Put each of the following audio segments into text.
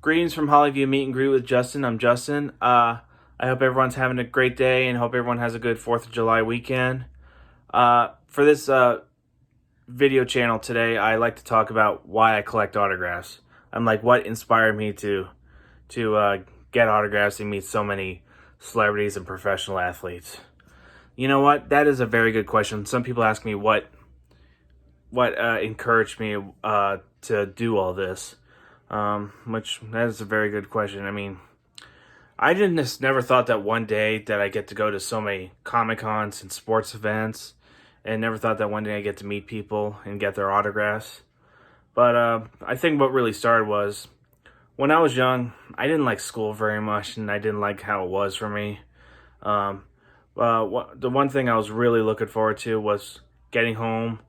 Greetings from Hollyview Meet and Greet with Justin. I'm Justin. I hope everyone's having a great day and hope everyone has a good 4th of July weekend. For this video channel today, I like to talk about why I collect autographs. I'm like, what inspired me to get autographs and meet so many celebrities and professional athletes. You know what? That is a very good question. Some people ask me what encouraged me to do all this. Which that is a very good question. I mean, I never thought that one day that I get to go to so many Comic Cons and sports events, and never thought that one day I get to meet people and get their autographs. But I think what really started was when I was young. I didn't like school very much, and I didn't like how it was for me. The one thing I was really looking forward to was getting home,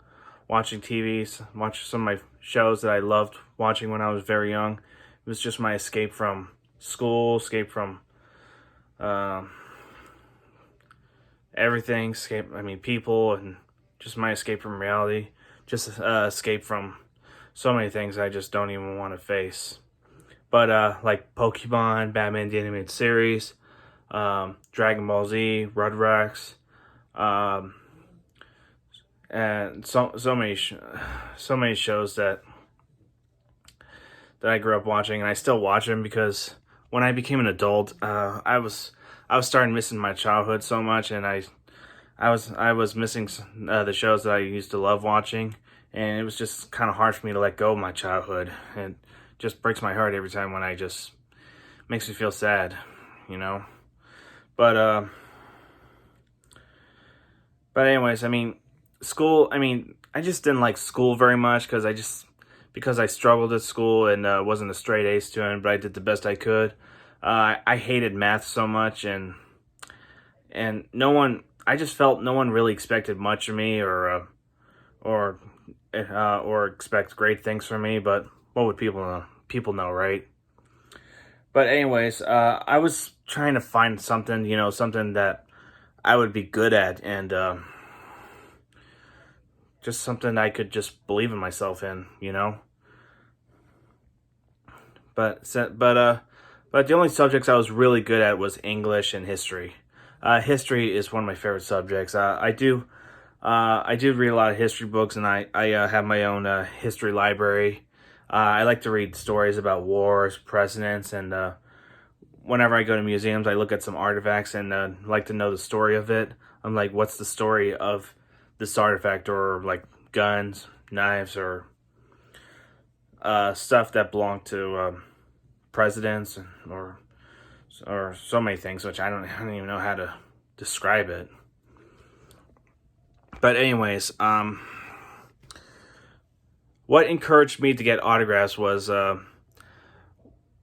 watching TVs, watching some of my shows that I loved watching when I was very young. It was just my escape from school, escape from everything, people, and just my escape from reality. Just escape from so many things I just don't even want to face. But like Pokemon, Batman the Animated Series, Dragon Ball Z, Rugrats, and so many shows that I grew up watching, and I still watch them because when I became an adult, I was starting missing my childhood so much, and I was missing the shows that I used to love watching, and it was just kind of hard for me to let go of my childhood, and just breaks my heart every time when I just makes me feel sad, you know. But anyways, I mean, school. I mean, I just didn't like school very much because I struggled at school and wasn't a straight A student, but I did the best I could. I hated math so much, and I just felt no one really expected much of me or expect great things from me. But what would people know? People know, right? But anyways, I was trying to find something, something that I would be good at, and just something I could just believe in myself in, But the only subjects I was really good at was English and history. History is one of my favorite subjects. I do read a lot of history books, and I have my own history library. I like to read stories about wars, presidents, and whenever I go to museums, I look at some artifacts and like to know the story of it. I'm like, what's the story of this artifact, or like guns, knives, or stuff that belonged to presidents, or so many things, which I don't even know how to describe it. But anyways, what encouraged me to get autographs was when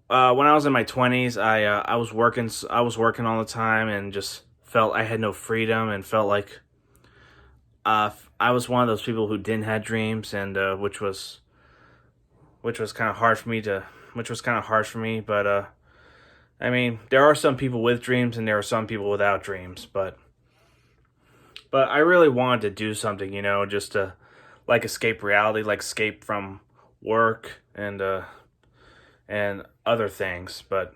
I was in my 20s. I was working all the time, and just felt I had no freedom, and felt like I was one of those people who didn't have dreams, and which was kind of hard for me. But I mean, there are some people with dreams, and there are some people without dreams. But I really wanted to do something, just to like escape reality, like escape from work and other things. But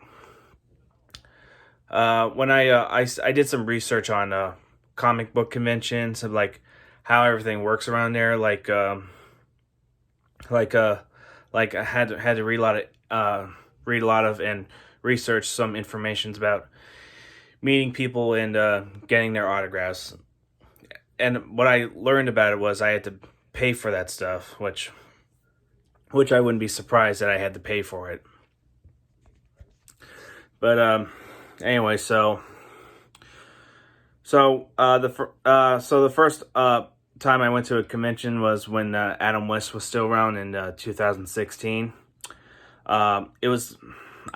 when I did some research on comic book conventions, and like how everything works around there, like I had to read a lot of and research some information about meeting people and getting their autographs. And what I learned about it was I had to pay for that stuff, which I wouldn't be surprised that I had to pay for it. But anyway, so the first time I went to a convention was when Adam West was still around in 2016. I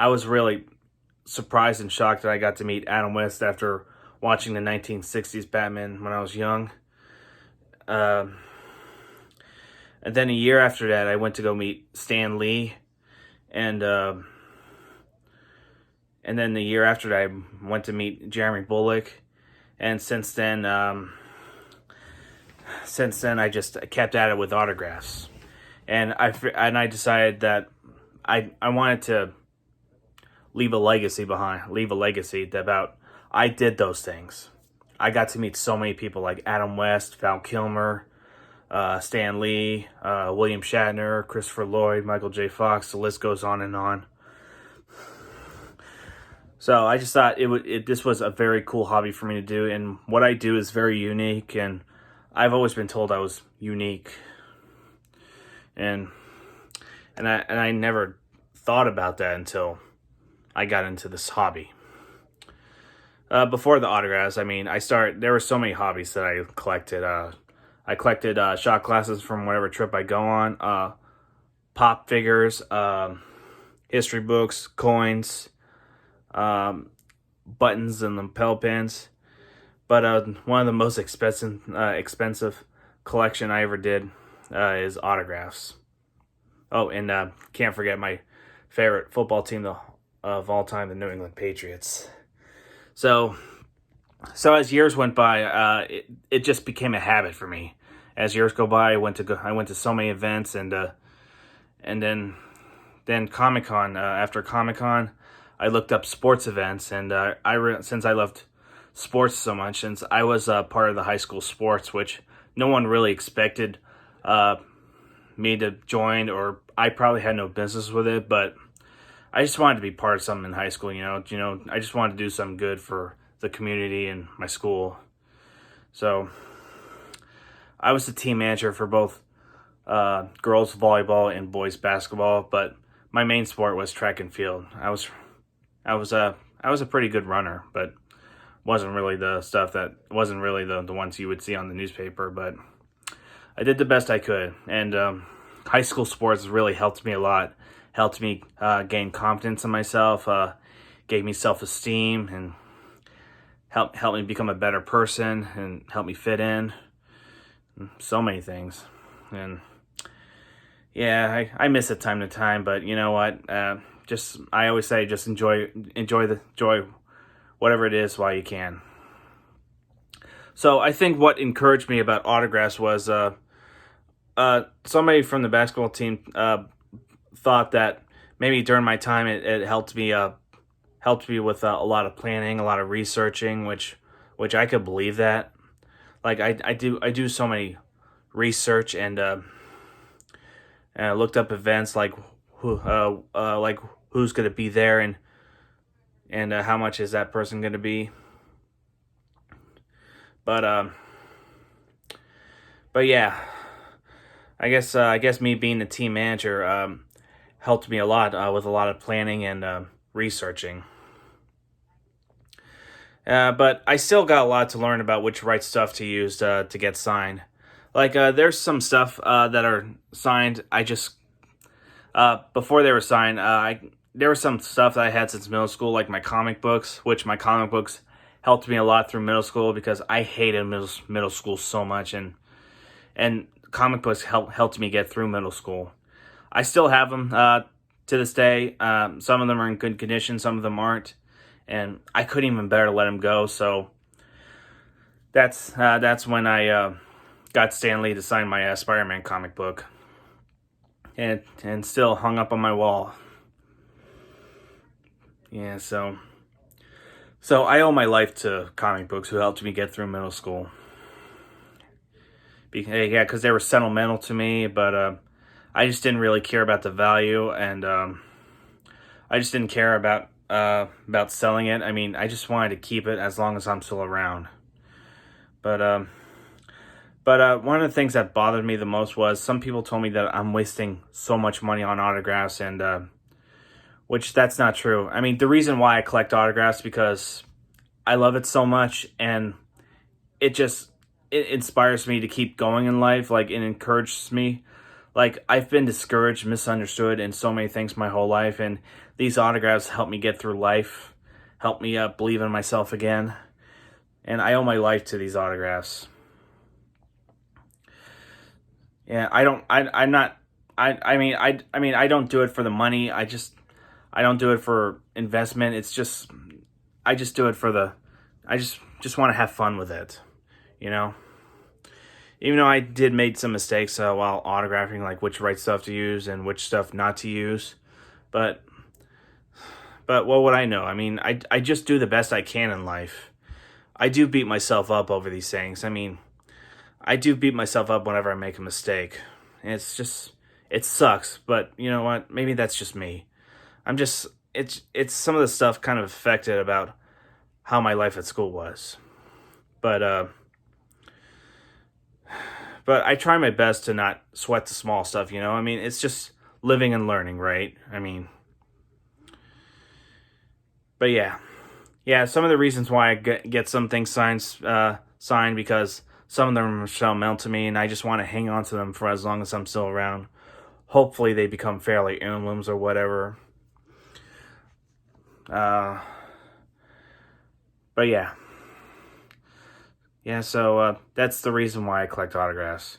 was really surprised and shocked that I got to meet Adam West after watching the 1960s Batman when I was young. And then a year after that, I went to go meet Stan Lee, and then the year after that, I went to meet Jeremy Bulloch, and since then I just kept at it with autographs, and I decided that I wanted to leave a legacy behind, leave a legacy about I did those things. I got to meet so many people like Adam West, Val Kilmer, Stan Lee, William Shatner, Christopher Lloyd, Michael J. Fox. The list goes on and on. So I just thought this was a very cool hobby for me to do, and what I do is very unique, and I've always been told I was unique, and I never thought about that until I got into this hobby. Before the autographs, I mean, there were so many hobbies that I collected. I collected shot glasses from whatever trip I go on, pop figures, history books, coins, buttons and lapel pins. But one of the most expensive collection I ever did is autographs. Oh, and can't forget my favorite football team of all time, the New England Patriots. So as years went by, it just became a habit for me. As years go by, I went to so many events, and then Comic-Con. After Comic-Con, I looked up sports events, and since I loved sports so much, since I was part of the high school sports, which no one really expected me to join, or I probably had no business with it, but I just wanted to be part of something in high school. I just wanted to do something good for the community and my school. So I was the team manager for both girls volleyball and boys basketball, but my main sport was track and field. I was a pretty good runner, but wasn't really the ones you would see on the newspaper, but I did the best I could. And high school sports really helped me a lot. Helped me gain confidence in myself, gave me self-esteem, and helped me become a better person, and helped me fit in. So many things. And yeah, I miss it time to time, but you know what? I always say, just enjoy whatever it is while you can. So I think what encouraged me about autographs was somebody from the basketball team thought that maybe during my time it helped me with a lot of planning, a lot of researching, which I could believe that. Like I do so many research, and I looked up events like who's going to be there, and how much is that person going to be. But yeah, I guess me being the team manager helped me a lot with a lot of planning and researching. But I still got a lot to learn about which right stuff to use to get signed. Like there's some stuff that are signed. Before they were signed, there was some stuff that I had since middle school, like my comic books, which my comic books helped me a lot through middle school because I hated middle school so much, and comic books helped me get through middle school. I still have them to this day. Some of them are in good condition, some of them aren't, and I couldn't even bear to let them go. So that's when I got Stan Lee to sign my Spider-Man comic book, and still hung up on my wall. Yeah, so I owe my life to comic books, who helped me get through middle school. Because they were sentimental to me, but I just didn't really care about the value, and I just didn't care about selling it. I mean, I just wanted to keep it as long as I'm still around. But one of the things that bothered me the most was some people told me that I'm wasting so much money on autographs, and which that's not true. I mean, the reason why I collect autographs is because I love it so much, and it inspires me to keep going in life. Like, it encourages me. Like, I've been discouraged, misunderstood in so many things my whole life, and these autographs help me get through life, help me believe in myself again, and I owe my life to these autographs. Yeah, I don't do it for the money. I don't do it for investment. I just do it I just want to have fun with it, you know? Even though I did make some mistakes while autographing, like which right stuff to use and which stuff not to use. But But what would I know? I mean, I just do the best I can in life. I do beat myself up over these things. I mean, I do beat myself up whenever I make a mistake. And it's just, it sucks. But you know what? Maybe that's just me. I'm just, it's some of the stuff kind of affected about how my life at school was. But, but I try my best to not sweat the small stuff, you know? I mean, it's just living and learning, right? I mean, but yeah. Yeah, some of the reasons why I get some things signed because some of them are sentimental to me, and I just want to hang on to them for as long as I'm still around. Hopefully, they become fairly heirlooms or whatever. Uh, but yeah. So that's the reason why I collect autographs,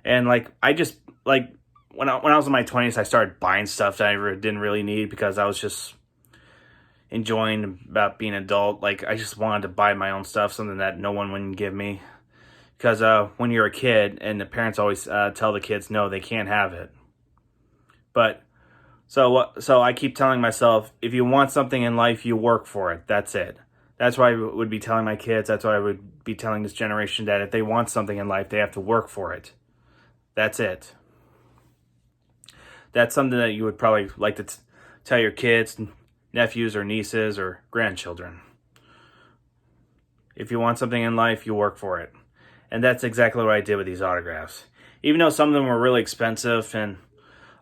and like I just like when I was in my 20s, I started buying stuff that didn't really need because I was just enjoying about being an adult. Like I just wanted to buy my own stuff, something that no one would give me. Because when you're a kid, and the parents always tell the kids no, they can't have it. But so I keep telling myself, if you want something in life, you work for it. That's it. That's why I would be telling my kids. That's why I would be telling this generation that if they want something in life, they have to work for it. That's it. That's something that you would probably like to tell your kids, nephews, or nieces, or grandchildren. If you want something in life, you work for it. And that's exactly what I did with these autographs. Even though some of them were really expensive, and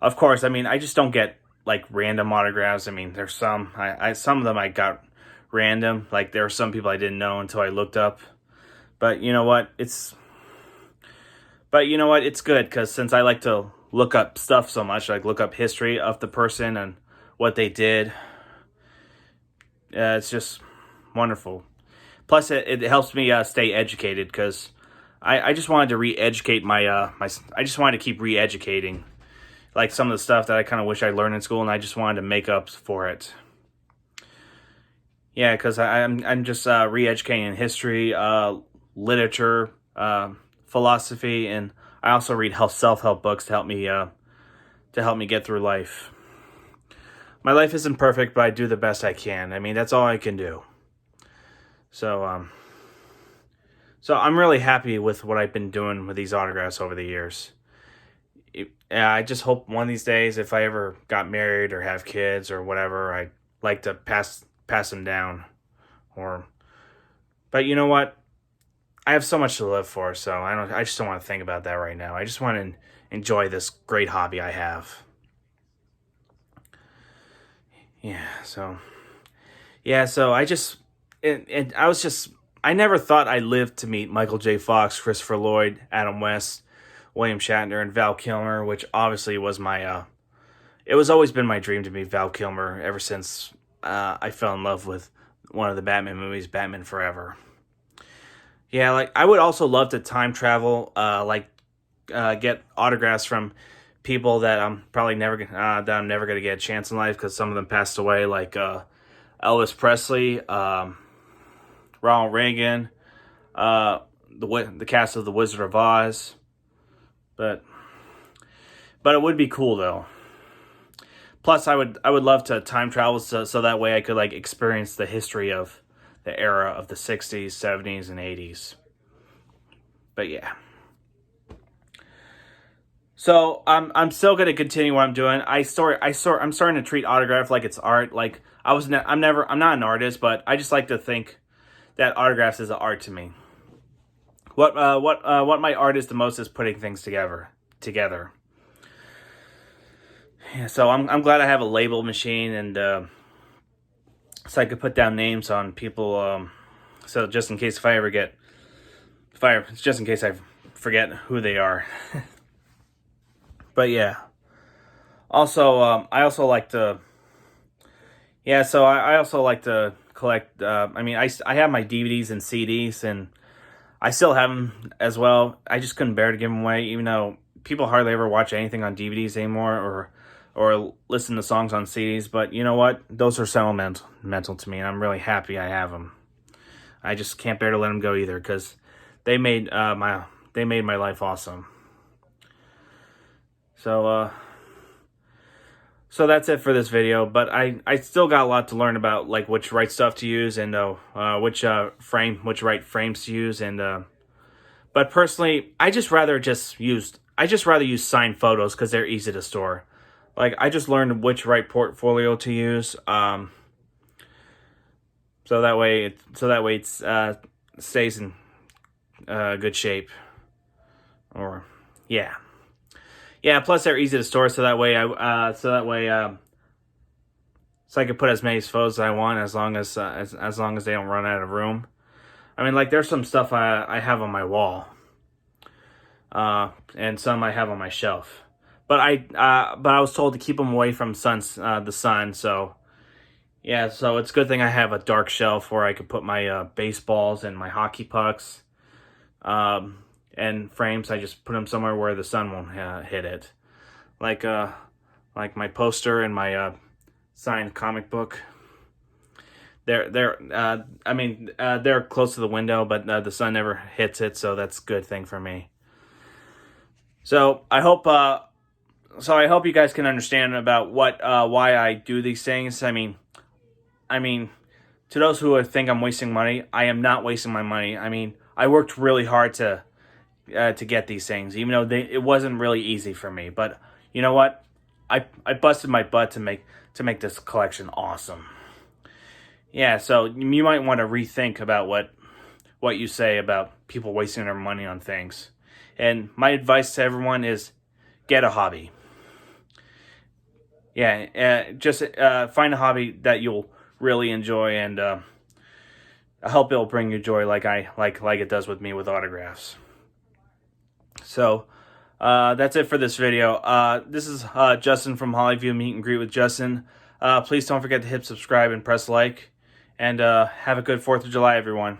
of course, I mean, I just don't get like random autographs. I mean, there's some, some of them I got random. Like there are some people I didn't know until I looked up. But you know what? It's good because since I like to look up stuff so much, like look up history of the person and what they did, it's just wonderful. Plus, it helps me stay educated because I just wanted to re-educate I just wanted to keep re-educating, like some of the stuff that I kind of wish I learned in school, and I just wanted to make up for it. Yeah, because I'm just re-educating in history, literature, philosophy, and I also read self-help books to help me get through life. My life isn't perfect, but I do the best I can. I mean, that's all I can do. So so I'm really happy with what I've been doing with these autographs over the years. I just hope one of these days, if I ever got married or have kids or whatever, I'd like to pass them down. But you know what? I have so much to live for, so I just don't want to think about that right now. I just want to enjoy this great hobby I have. Yeah. So I never thought I'd live to meet Michael J. Fox, Christopher Lloyd, Adam West, William Shatner, and Val Kilmer, which obviously was it was always been my dream to meet Val Kilmer ever since I fell in love with one of the Batman movies, Batman Forever. Yeah, like I would also love to time travel, get autographs from people that I'm probably never gonna get a chance in life because some of them passed away, like Elvis Presley, Ronald Reagan, the cast of The Wizard of Oz, but it would be cool though. Plus, I would love to time travel so that way I could like experience the history of the era of the 60s, 70s, and 80s. But yeah. So I'm still gonna continue what I'm doing. I'm starting to treat autograph like it's art. Like I'm not an artist, but I just like to think that autographs is art to me. What my art is the most is putting things together. Yeah, so I'm glad I have a label machine, and so I could put down names on people. So just in case just in case I forget who they are. But yeah. Also, I also like to. Yeah, so I also like to collect. I mean, I have my DVDs and CDs, and I still have them as well. I just couldn't bear to give them away, even though people hardly ever watch anything on DVDs anymore, or listen to songs on CDs. But you know what? Those are sentimental to me, and I'm really happy I have them. I just can't bear to let them go either, because they made my life awesome. So So that's it for this video, but I still got a lot to learn about, like, which right stuff to use and which right frames to use, and but personally, I just rather use signed photos because they're easy to store. Like, I just learned which right portfolio to use, so that way it stays in good shape. Or yeah. Plus they're easy to store, so that way so I can put as many photos as I want, as long as they don't run out of room. I mean, like, there's some stuff I have on my wall, and some I have on my shelf. But I was told to keep them away from the sun. So yeah, so it's a good thing I have a dark shelf where I could put my baseballs and my hockey pucks. And frames, I just put them somewhere where the sun won't hit it. Like my poster and my signed comic book. They're close to the window, but the sun never hits it, so that's a good thing for me. So I hope you guys can understand about why I do these things. I mean, to those who think I'm wasting money, I am not wasting my money. I mean, I worked really hard to get these things, even though it wasn't really easy for me. But you know what? I busted my butt to make this collection awesome. Yeah, so you might want to rethink about what you say about people wasting their money on things. And my advice to everyone is get a hobby. Yeah, just find a hobby that you'll really enjoy, and I hope it'll bring you joy like it does with me with autographs. So that's it for this video. This is Justin from Hollyview Meet and Greet with Justin. Please don't forget to hit subscribe and press like. And have a good 4th of July, everyone.